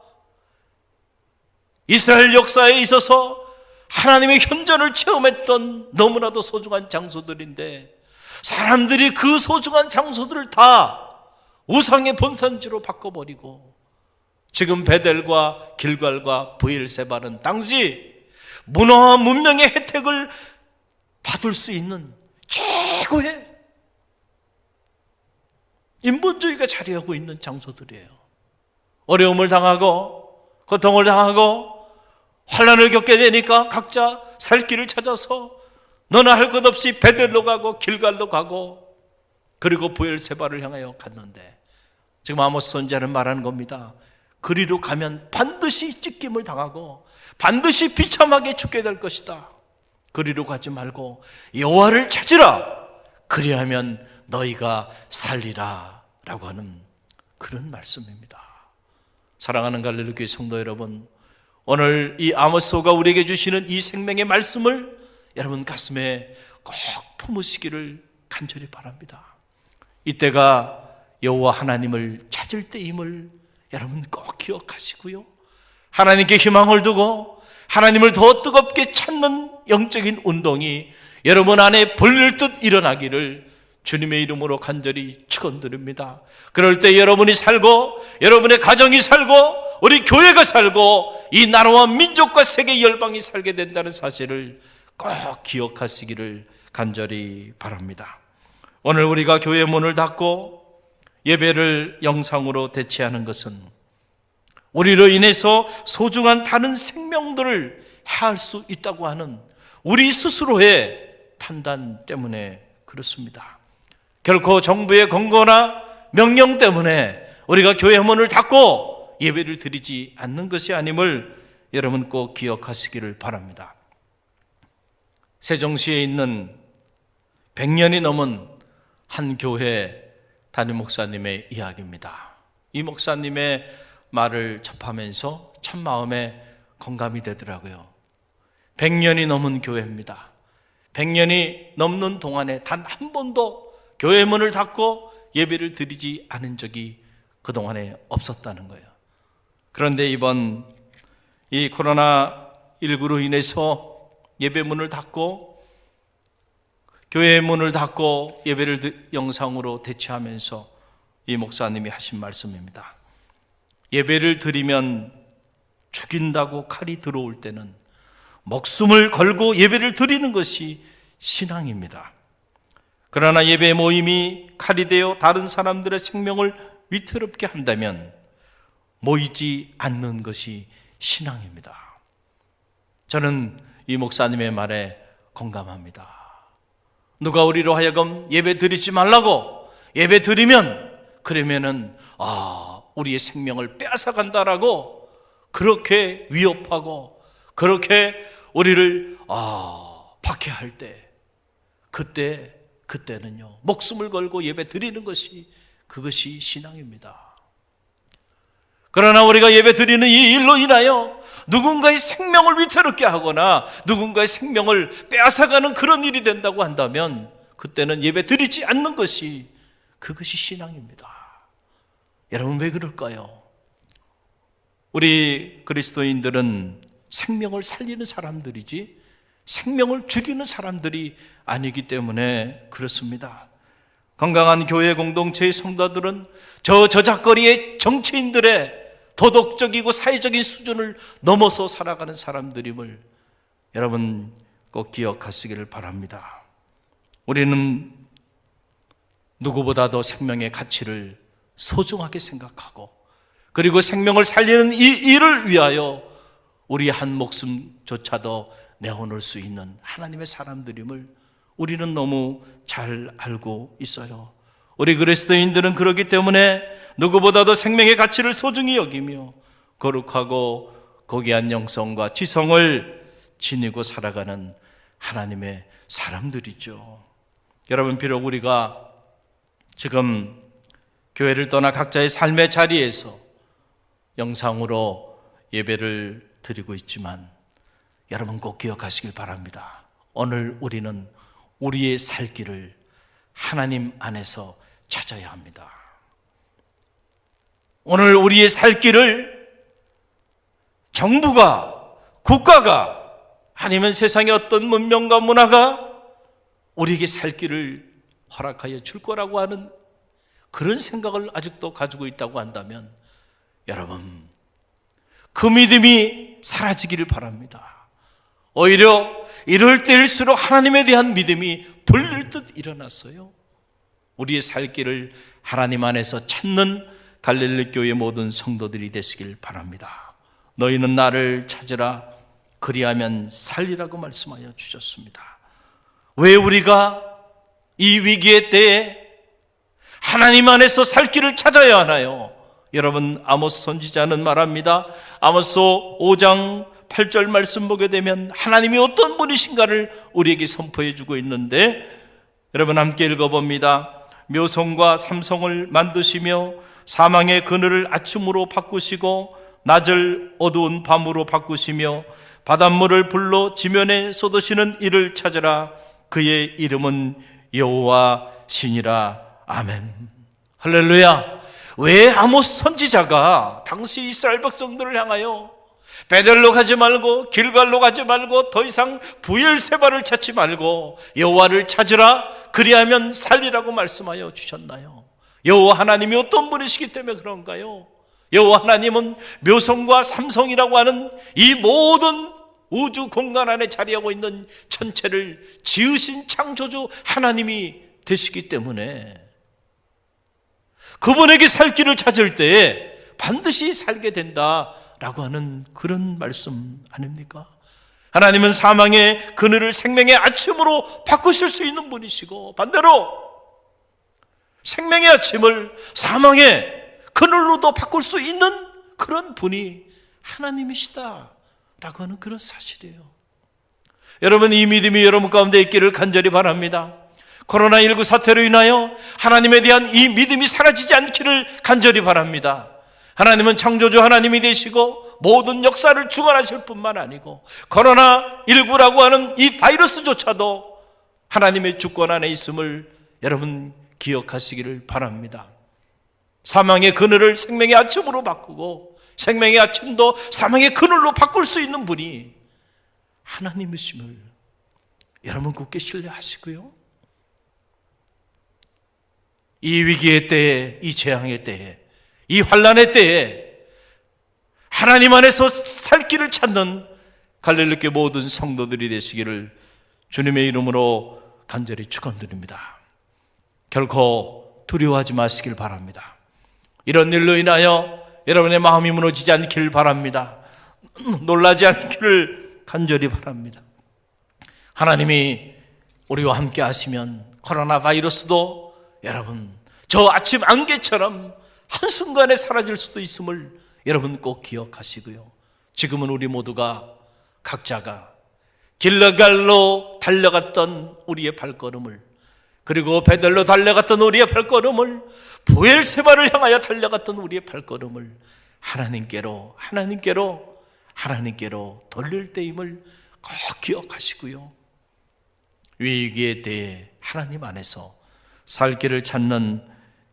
Speaker 2: 이스라엘 역사에 있어서 하나님의 현존을 체험했던 너무나도 소중한 장소들인데, 사람들이 그 소중한 장소들을 다 우상의 본산지로 바꿔버리고 지금 베델과 길갈과 브엘세바는 당시 문화와 문명의 혜택을 받을 수 있는 최고의 인본주의가 자리하고 있는 장소들이에요. 어려움을 당하고 고통을 당하고 환난을 겪게 되니까 각자 살 길을 찾아서 너나 할 것 없이 베델로 가고 길갈로 가고 그리고 브엘세바를 향하여 갔는데, 지금 아모스 선지자는 말하는 겁니다. 그리로 가면 반드시 찢김을 당하고 반드시 비참하게 죽게 될 것이다. 그리로 가지 말고 여호와를 찾으라. 그리하면 너희가 살리라 라고 하는 그런 말씀입니다. 사랑하는 갈릴리 교회 성도 여러분, 오늘 이 아모스가 우리에게 주시는 이 생명의 말씀을 여러분 가슴에 꼭 품으시기를 간절히 바랍니다. 이때가 여호와 하나님을 찾을 때임을 여러분 꼭 기억하시고요, 하나님께 희망을 두고 하나님을 더 뜨겁게 찾는 영적인 운동이 여러분 안에 불릴듯 일어나기를 주님의 이름으로 간절히 축원드립니다. 그럴 때 여러분이 살고 여러분의 가정이 살고 우리 교회가 살고 이 나라와 민족과 세계 열방이 살게 된다는 사실을 꼭 기억하시기를 간절히 바랍니다. 오늘 우리가 교회 문을 닫고 예배를 영상으로 대체하는 것은 우리로 인해서 소중한 다른 생명들을 해할 수 있다고 하는 우리 스스로의 판단 때문에 그렇습니다. 결코 정부의 권고나 명령 때문에 우리가 교회 문을 닫고 예배를 드리지 않는 것이 아님을 여러분 꼭 기억하시기를 바랍니다. 세종시에 있는 100년이 넘은 한 교회 담임 목사님의 이야기입니다. 이 목사님의 말을 접하면서 참 마음에 공감이 되더라고요. 100년이 넘은 교회입니다. 100년이 넘는 동안에 단 한 번도 교회 문을 닫고 예배를 드리지 않은 적이 그동안에 없었다는 거예요. 그런데 이번 이 코로나19로 인해서 예배 문을 닫고 교회 문을 닫고 예배를 영상으로 대체하면서 이 목사님이 하신 말씀입니다. 예배를 드리면 죽인다고 칼이 들어올 때는 목숨을 걸고 예배를 드리는 것이 신앙입니다. 그러나 예배 모임이 칼이 되어 다른 사람들의 생명을 위태롭게 한다면 모이지 않는 것이 신앙입니다. 저는 이 목사님의 말에 공감합니다. 누가 우리로 하여금 예배 드리지 말라고, 예배 드리면 그러면은 우리의 생명을 빼앗아간다라고 그렇게 위협하고 그렇게 우리를 박해할 때 그때는요 목숨을 걸고 예배 드리는 것이 그것이 신앙입니다. 그러나 우리가 예배 드리는 이 일로 인하여 누군가의 생명을 위태롭게 하거나 누군가의 생명을 빼앗아가는 그런 일이 된다고 한다면 그때는 예배 드리지 않는 것이 그것이 신앙입니다. 여러분 왜 그럴까요? 우리 그리스도인들은 생명을 살리는 사람들이지 생명을 죽이는 사람들이 아니기 때문에 그렇습니다. 건강한 교회 공동체의 성도들은 저작거리의 정치인들의 도덕적이고 사회적인 수준을 넘어서 살아가는 사람들임을 여러분 꼭 기억하시기를 바랍니다. 우리는 누구보다도 생명의 가치를 소중하게 생각하고 그리고 생명을 살리는 이 일을 위하여 우리 한 목숨조차도 내어놓을 수 있는 하나님의 사람들임을 우리는 너무 잘 알고 있어요. 우리 그리스도인들은 그렇기 때문에 누구보다도 생명의 가치를 소중히 여기며 거룩하고 고귀한 영성과 지성을 지니고 살아가는 하나님의 사람들이죠. 여러분 비록 우리가 지금 교회를 떠나 각자의 삶의 자리에서 영상으로 예배를 드리고 있지만 여러분 꼭 기억하시길 바랍니다. 오늘 우리는 우리의 살 길을 하나님 안에서 찾아야 합니다. 오늘 우리의 살 길을 정부가, 국가가 아니면 세상의 어떤 문명과 문화가 우리에게 살 길을 허락하여 줄 거라고 하는 그런 생각을 아직도 가지고 있다고 한다면 여러분 그 믿음이 사라지기를 바랍니다. 오히려 이럴 때일수록 하나님에 대한 믿음이 불릴듯 일어났어요. 우리의 살 길을 하나님 안에서 찾는 갈릴리 교회 모든 성도들이 되시길 바랍니다. 너희는 나를 찾으라 그리하면 살리라고 말씀하여 주셨습니다. 왜 우리가 이 위기의 때에 하나님 안에서 살 길을 찾아야 하나요? 여러분 아모스 선지자는 말합니다. 아모스 5장 8절 말씀 보게 되면 하나님이 어떤 분이신가를 우리에게 선포해 주고 있는데 여러분 함께 읽어봅니다. 묘성과 삼성을 만드시며 사망의 그늘을 아침으로 바꾸시고 낮을 어두운 밤으로 바꾸시며 바닷물을 불로 지면에 쏟으시는 이를 찾으라. 그의 이름은 여호와 신이라. 아멘. 할렐루야. 왜 아모스 선지자가 당시 이스라엘 백성들을 향하여 베델로 가지 말고 길갈로 가지 말고 더 이상 브엘세바를 찾지 말고 여호와를 찾으라 그리하면 살리라고 말씀하여 주셨나요? 여호와 하나님이 어떤 분이시기 때문에 그런가요? 여호와 하나님은 묘성과 삼성이라고 하는 이 모든 우주 공간 안에 자리하고 있는 천체를 지으신 창조주 하나님이 되시기 때문에 그분에게 살 길을 찾을 때에 반드시 살게 된다라고 하는 그런 말씀 아닙니까? 하나님은 사망의 그늘을 생명의 아침으로 바꾸실 수 있는 분이시고 반대로 생명의 아침을 사망의 그늘로도 바꿀 수 있는 그런 분이 하나님이시다라고 하는 그런 사실이에요. 여러분 이 믿음이 여러분 가운데 있기를 간절히 바랍니다. 코로나19 사태로 인하여 하나님에 대한 이 믿음이 사라지지 않기를 간절히 바랍니다. 하나님은 창조주 하나님이 되시고 모든 역사를 주관하실 뿐만 아니고 코로나19라고 하는 이 바이러스조차도 하나님의 주권 안에 있음을 여러분 기억하시기를 바랍니다. 사망의 그늘을 생명의 아침으로 바꾸고 생명의 아침도 사망의 그늘로 바꿀 수 있는 분이 하나님이심을 여러분 굳게 신뢰하시고요. 이 위기의 때에, 이 재앙의 때에, 이 환난의 때에 하나님 안에서 살 길을 찾는 갈릴리교회 모든 성도들이 되시기를 주님의 이름으로 간절히 축원드립니다. 결코 두려워하지 마시길 바랍니다. 이런 일로 인하여 여러분의 마음이 무너지지 않기를 바랍니다. 놀라지 않기를 간절히 바랍니다. 하나님이 우리와 함께 하시면 코로나 바이러스도 여러분 저 아침 안개처럼 한순간에 사라질 수도 있음을 여러분 꼭 기억하시고요. 지금은 우리 모두가 각자가 길르갈로 달려갔던 우리의 발걸음을, 그리고 베델로 달려갔던 우리의 발걸음을, 부엘세바를 향하여 달려갔던 우리의 발걸음을 하나님께로 돌릴 때임을 꼭 기억하시고요. 위기에 대해 하나님 안에서 살 길을 찾는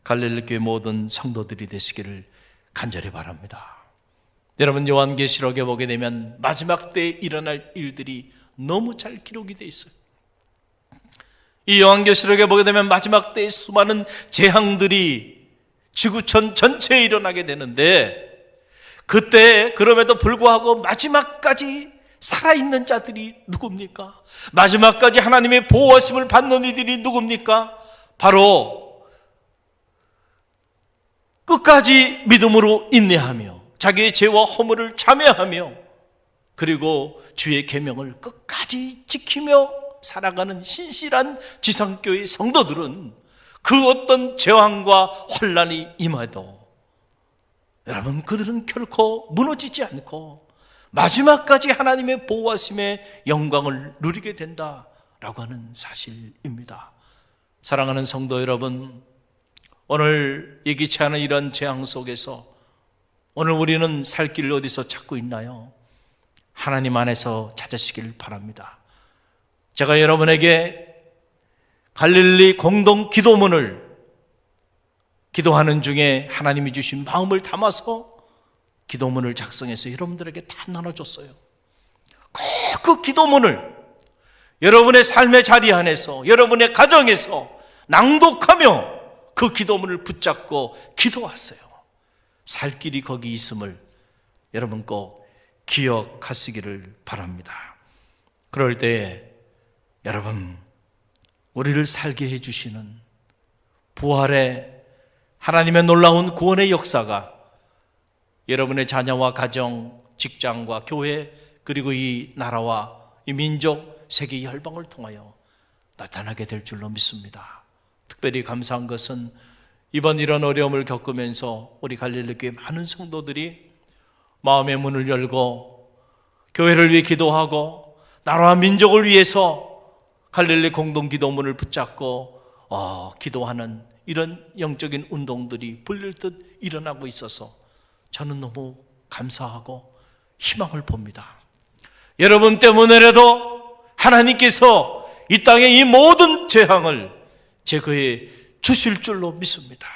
Speaker 2: 갈릴리교회 모든 성도들이 되시기를 간절히 바랍니다. 여러분, 요한계시록에 보게 되면 마지막 때에 일어날 일들이 너무 잘 기록이 되어 있어요. 이 요한계시록에 보게 되면 마지막 때에 수많은 재앙들이 지구촌 전체에 일어나게 되는데, 그때 그럼에도 불구하고 마지막까지 살아있는 자들이 누굽니까? 마지막까지 하나님의 보호하심을 받는 이들이 누굽니까? 바로 끝까지 믿음으로 인내하며 자기의 죄와 허물을 자매하며 그리고 주의 계명을 끝까지 지키며 살아가는 신실한 지상교회 성도들은 그 어떤 재앙과 환난이 임해도 여러분 그들은 결코 무너지지 않고 마지막까지 하나님의 보호하심의 영광을 누리게 된다라고 하는 사실입니다. 사랑하는 성도 여러분, 오늘 예기치 않은 이런 재앙 속에서 오늘 우리는 살 길을 어디서 찾고 있나요? 하나님 안에서 찾으시길 바랍니다. 제가 여러분에게 갈릴리 공동 기도문을 기도하는 중에 하나님이 주신 마음을 담아서 기도문을 작성해서 여러분들에게 다 나눠줬어요. 꼭 그 기도문을 여러분의 삶의 자리 안에서, 여러분의 가정에서 낭독하며 그 기도문을 붙잡고 기도하세요. 살 길이 거기 있음을 여러분 꼭 기억하시기를 바랍니다. 그럴 때에 여러분, 우리를 살게 해주시는 부활의 하나님의 놀라운 구원의 역사가 여러분의 자녀와 가정, 직장과 교회, 그리고 이 나라와 이 민족, 세계 열방을 통하여 나타나게 될 줄로 믿습니다. 특별히 감사한 것은 이번 이런 어려움을 겪으면서 우리 갈릴리교회 많은 성도들이 마음의 문을 열고 교회를 위해 기도하고 나라와 민족을 위해서 갈릴리 공동기도문을 붙잡고 기도하는 이런 영적인 운동들이 불릴듯 일어나고 있어서 저는 너무 감사하고 희망을 봅니다. 여러분 때문에라도 하나님께서 이 땅의 이 모든 재앙을 제거해 주실 줄로 믿습니다.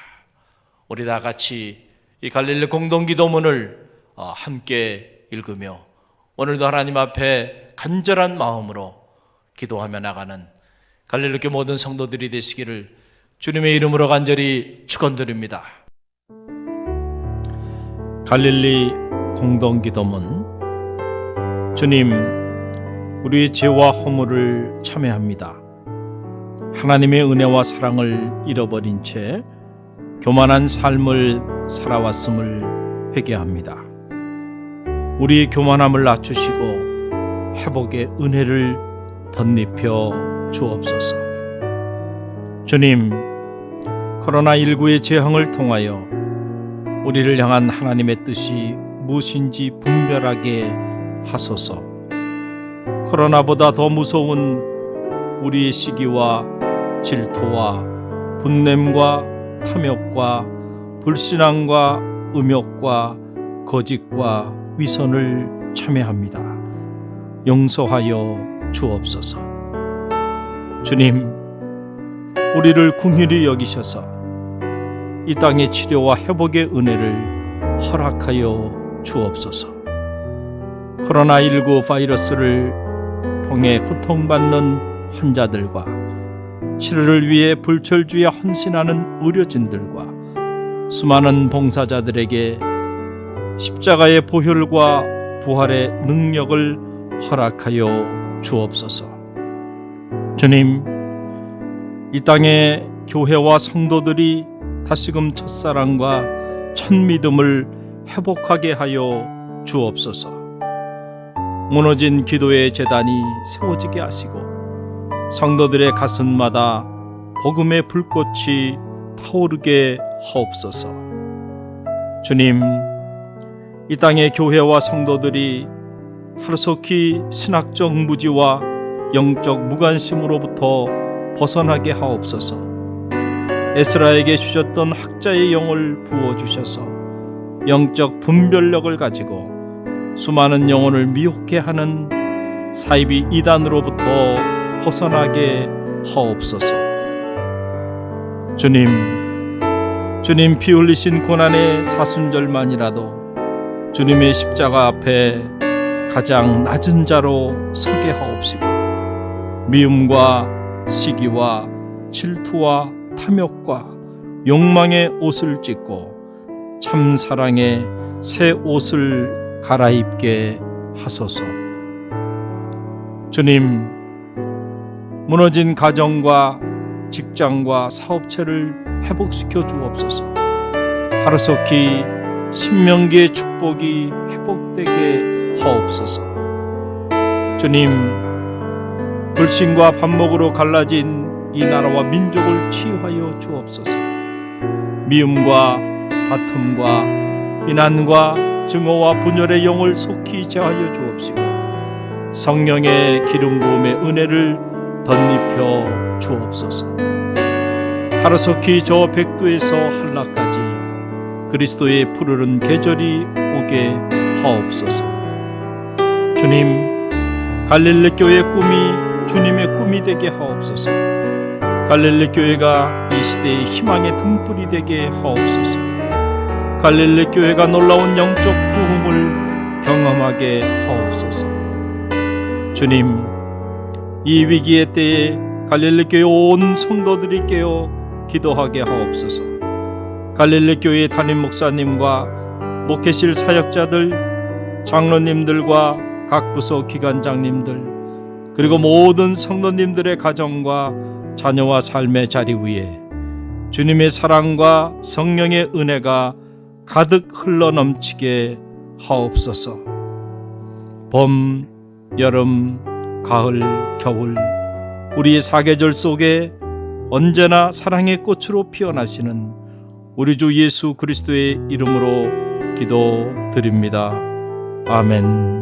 Speaker 2: 우리 다 같이 이 갈릴리 공동기도문을 함께 읽으며 오늘도 하나님 앞에 간절한 마음으로 기도하며 나가는 갈릴리교회 모든 성도들이 되시기를 주님의 이름으로 간절히 축원드립니다.
Speaker 3: 갈릴리 공동기도문. 주님, 우리의 죄와 허물을 참회합니다. 하나님의 은혜와 사랑을 잃어버린 채 교만한 삶을 살아왔음을 회개합니다. 우리의 교만함을 낮추시고 회복의 은혜를 덧입혀 주옵소서. 주님, 코로나19의 재앙을 통하여 우리를 향한 하나님의 뜻이 무엇인지 분별하게 하소서. 코로나보다 더 무서운 우리의 시기와 질투와 분냄과 탐욕과 불신앙과 음욕과 거짓과
Speaker 2: 위선을 참회합니다. 용서하여 주옵소서. 주님, 우리를 긍휼히 여기셔서 이 땅의 치료와 회복의 은혜를 허락하여 주옵소서. 코로나19 바이러스를 통해 고통받는 환자들과 치료를 위해 불철주야 헌신하는 의료진들과 수많은 봉사자들에게 십자가의 보혈과 부활의 능력을 허락하여 주옵소서. 주님, 이 땅의 교회와 성도들이 다시금 첫사랑과 첫믿음을 회복하게 하여 주옵소서. 무너진 기도의 제단이 세워지게 하시고 성도들의 가슴마다 복음의 불꽃이 타오르게 하옵소서. 주님, 이 땅의 교회와 성도들이 하루속히 신학적 무지와 영적 무관심으로부터 벗어나게 하옵소서. 에스라에게 주셨던 학자의 영을 부어주셔서 영적 분별력을 가지고 수많은 영혼을 미혹해 하는 사이비 이단으로부터 벗어나게 하옵소서. 주님 피 흘리신 고난의 사순절만이라도 주님의 십자가 앞에 가장 낮은 자로 서게 하옵시고 미움과 시기와 질투와 탐욕과 욕망의 옷을 찢고 참 사랑의 새 옷을 갈아입게 하소서. 주님, 무너진 가정과 직장과 사업체를 회복시켜 주옵소서. 하루속히 신명기의 축복이 회복되게 하옵소서. 주님, 불신과 반목으로 갈라진 이 나라와 민족을 치유하여 주옵소서. 미움과 다툼과 비난과 증오와 분열의 영을 속히 제하여 주옵시고 성령의 기름 부음의 은혜를 덧입혀 주옵소서. 하루속히 저 백두에서 한라까지 그리스도의 푸르른 계절이 오게 하옵소서. 주님, 갈릴리 교회의 꿈이 주님의 꿈이 되게 하옵소서. 갈릴리 교회가 이 시대의 희망의 등불이 되게 하옵소서. 갈릴리 교회가 놀라운 영적 부흥을 경험하게 하옵소서. 주님, 이 위기의 때에 갈릴리 교회 온 성도들이 깨어 기도하게 하옵소서. 갈릴리 교회 담임 목사님과 목회실 사역자들, 장로님들과 각 부서 기관장님들, 그리고 모든 성도님들의 가정과 자녀와 삶의 자리 위에 주님의 사랑과 성령의 은혜가 가득 흘러넘치게 하옵소서. 봄, 여름, 가을, 겨울 우리의 사계절 속에 언제나 사랑의 꽃으로 피어나시는 우리 주 예수 그리스도의 이름으로 기도드립니다. 아멘.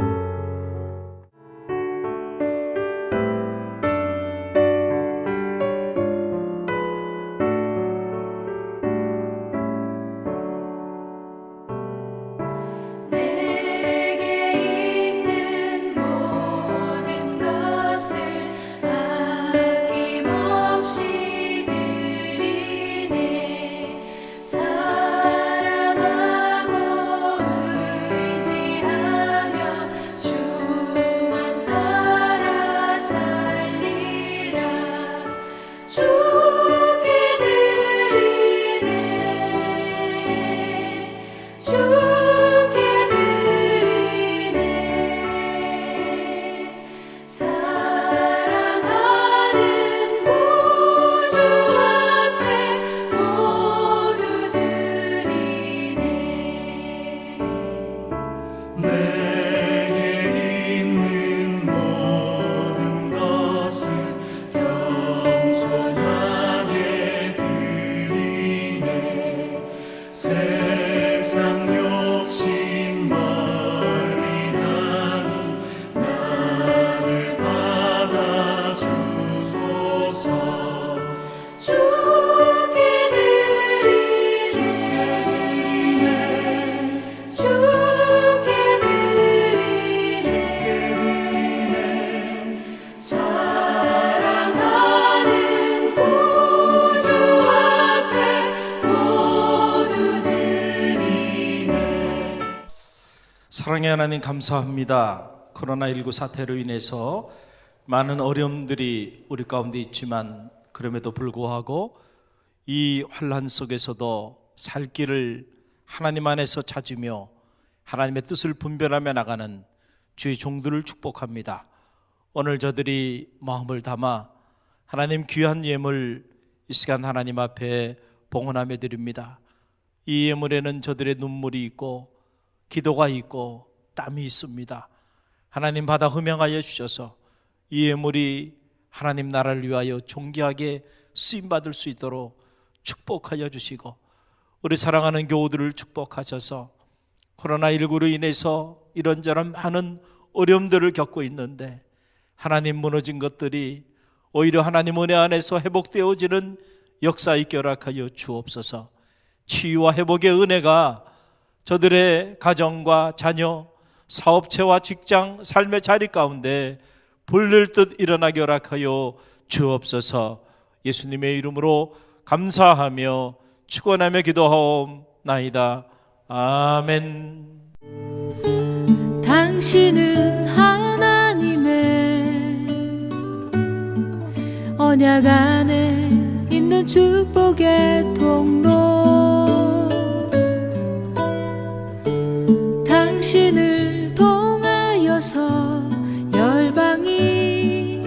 Speaker 2: 사랑의 하나님 감사합니다. 코로나19 사태로 인해서 많은 어려움들이 우리 가운데 있지만 그럼에도 불구하고 이 환난 속에서도 살 길을 하나님 안에서 찾으며 하나님의 뜻을 분별하며 나가는 주의 종들을 축복합니다. 오늘 저들이 마음을 담아 하나님 귀한 예물 이 시간 하나님 앞에 봉헌하며 드립니다. 이 예물에는 저들의 눈물이 있고 기도가 있고 땀이 있습니다. 하나님 받아 흠양하여 주셔서 이 예물이 하나님 나라를 위하여 존귀하게 쓰임받을 수 있도록 축복하여 주시고 우리 사랑하는 교우들을 축복하셔서 코로나19로 인해서 이런저런 많은 어려움들을 겪고 있는데 하나님 무너진 것들이 오히려 하나님 은혜 안에서 회복되어지는 역사 있게 허락하여 주옵소서. 치유와 회복의 은혜가 저들의 가정과 자녀, 사업체와 직장, 삶의 자리 가운데 불릴 듯 일어나게 허락하여 주옵소서. 예수님의 이름으로 감사하며 축원하며 기도하옵나이다. 아멘.
Speaker 4: 당신은 하나님의 언약 안에 있는 축복의 통로, 당신을 통하여서 열방이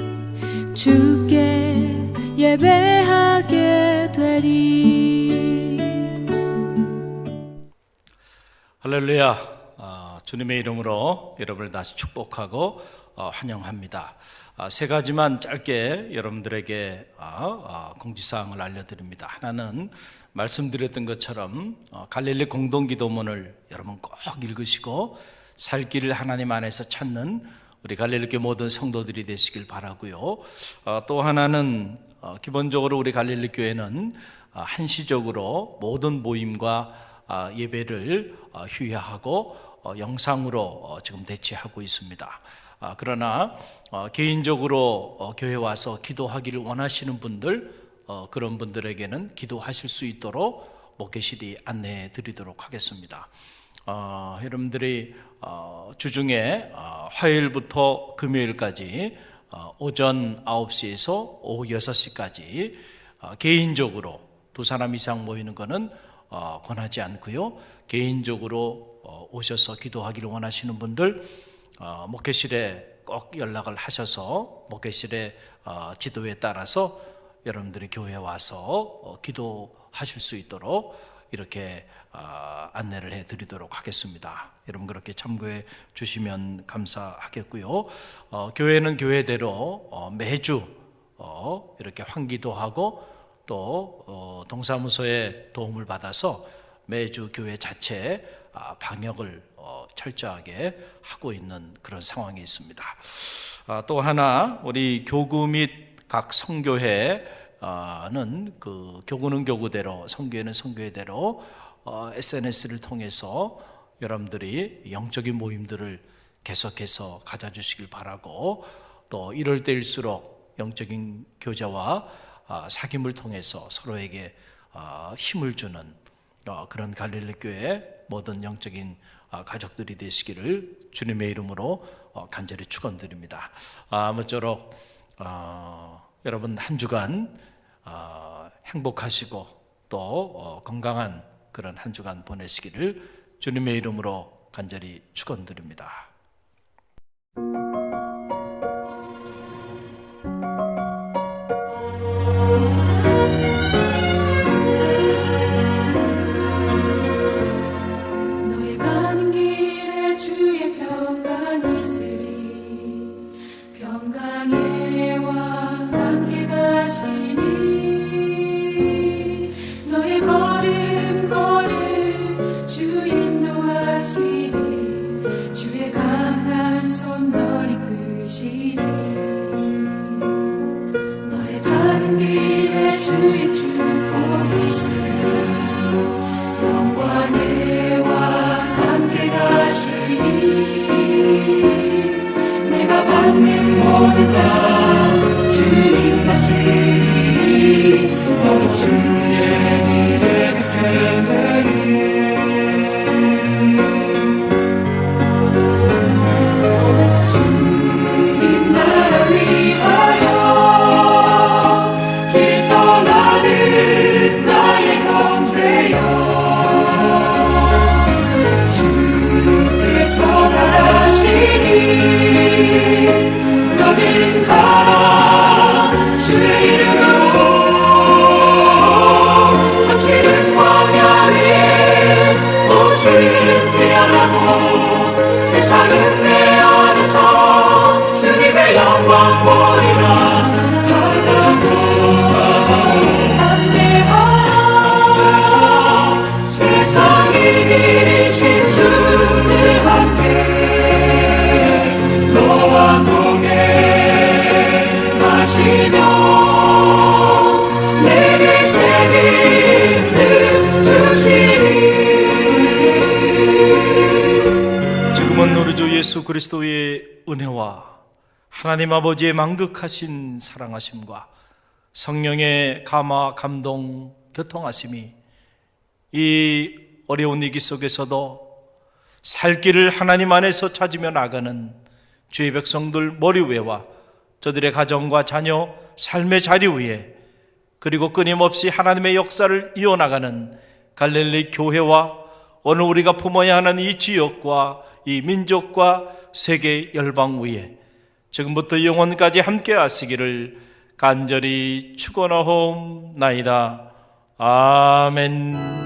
Speaker 4: 주께 예배하게 되리.
Speaker 2: 할렐루야. 주님의 이름으로 여러분을 다시 축복하고 환영합니다. 세 가지만 짧게 여러분들에게 공지사항을 알려드립니다. 하나는 말씀드렸던 것처럼 갈릴리 공동기도문을 여러분 꼭 읽으시고 살 길을 하나님 안에서 찾는 우리 갈릴리교회 모든 성도들이 되시길 바라고요. 또 하나는 기본적으로 우리 갈릴리교회는 한시적으로 모든 모임과 예배를 휴회하고 영상으로 지금 대치하고 있습니다. 그러나 개인적으로 교회 와서 기도하기를 원하시는 분들, 그런 분들에게는 기도하실 수 있도록 목회실이 안내해 드리도록 하겠습니다. 여러분들이 주중에 화요일부터 금요일까지 오전 9시에서 오후 6시까지 개인적으로 두 사람 이상 모이는 것은 권하지 않고요. 개인적으로 오셔서 기도하기를 원하시는 분들 목회실에 꼭 연락을 하셔서 목회실의 지도에 따라서 여러분들이 교회에 와서 기도하실 수 있도록 이렇게 안내를 해드리도록 하겠습니다. 여러분 그렇게 참고해 주시면 감사하겠고요. 교회는 교회대로 매주 이렇게 환기도 하고 또 동사무소의 도움을 받아서 매주 교회 자체 방역을 철저하게 하고 있는 그런 상황이 있습니다. 또 하나 우리 교구 및 각 성교회는 그 교구는 교구대로 성교회는 성교회대로 SNS를 통해서 여러분들이 영적인 모임들을 계속해서 가져주시길 바라고 또 이럴 때일수록 영적인 교제와 사귐을 통해서 서로에게 힘을 주는 그런 갈릴리교회 모든 영적인 가족들이 되시기를 주님의 이름으로 간절히 축원드립니다. 아무쪼록 여러분 한 주간 행복하시고 또 건강한 그런 한 주간 보내시기를 주님의 이름으로 간절히 축원드립니다.
Speaker 4: 너의 가는 길에 주의 평강이 있으리. 평강의 왕 함께 가시니 너의 걸음 걸음 주 인도하시니 주의 주세요. 주께서 하시니 너는 가라. 주의 이름으로 거칠은 광야 위에 오신 피하라고. 세상은 내 안에서 주님의 영광 보리라 하라고. 담대하라. 세상이 이기신 주님 함께 너와 동행하시며 내게 새 힘을 주시리.
Speaker 2: 지금은 우리 주 예수 그리스도의 은혜와 하나님 아버지의 만극하신 사랑하심과 성령의 감화, 감동, 교통하심이 이 어려운 위기 속에서도 살 길을 하나님 안에서 찾으며 나가는 주의 백성들 머리 위와 저들의 가정과 자녀, 삶의 자리 위에 그리고 끊임없이 하나님의 역사를 이어나가는 갈릴리 교회와 오늘 우리가 품어야 하는 이 지역과 이 민족과 세계 열방 위에 지금부터 영원까지 함께 하시기를 간절히 축원하옵나이다. 아멘.